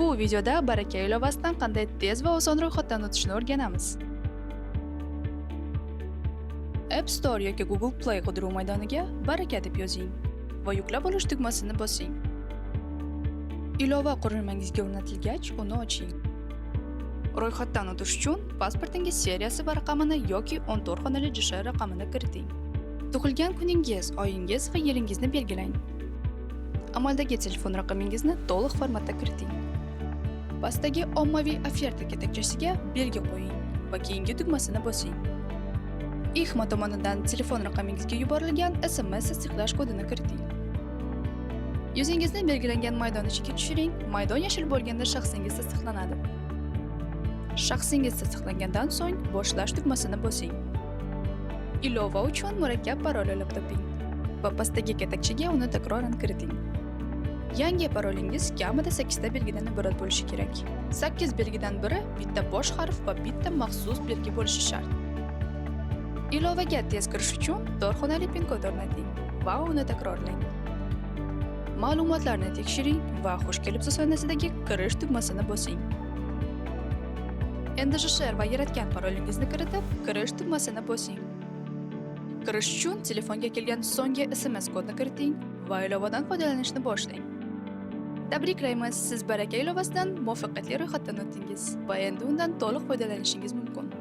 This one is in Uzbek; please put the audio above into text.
Bu videoda Baraka ilovasidan qanday tez va oson ro'yxatdan o'tishni o'rganamiz. App Store yoki Google Play qidiruv maydoniga Baraka deb yozing va yuklab olish tugmasini bosing. Ilova qurilmangizga o'rnatilgach, uni oching. Ro'yxatdan o'tish uchun pasportingiz seriyasi va raqamini yoki 14 xonali JSH raqamini kiriting. Tug'ilgan kuningiz, oyingiz va yilingizni belgilang. Amaldagi telefon raqamingizni to'liq formatda kiriting. Pastdagi ommaviy oferta ketakchasiga belgi qo'ying va keyingi tugmasini bosing. IXMA tomonidan telefon raqamingizga yuborilgan SMS tasdiqlash kodini kiriting. Yuzingizni belgilangan maydon ichiga tushiring. Maydon yashil bo'lganda shaxsingiz tasdiqlanadi. Shaxsingiz tasdiqlangandan so'ng boshlash tugmasini bosing. Ilova uchun murakkab parol olib toping va pastdagi ketakchaga uni takroran kiriting. Yangi parolingiz kamida 8 ta belgidan iborat bo'lishi kerak. 8 belgidan biri bitta bosh harf va bitta maxsus belgi bo'lishi shart. Ilovaga tez kirish uchun 4 xonali pin kod o'rnating va uni takrorlang. Ma'lumotlarni tekshiring va xush kelibsiz xonasidagi kirish tugmasini bosing. Endi JSH va yaratgan parolingizni kiritib, kirish tugmasini bosing. Kirish uchun telefonga kelgan so'nggi SMS kodni kiriting va ilovadan foydalanishni boshlang. Tabriklaymiz, siz Baraka ilovasidan muvaffaqiyatli ro'yxatdan o'tdingiz va endi undan to'liq foydalanishingiz mumkin.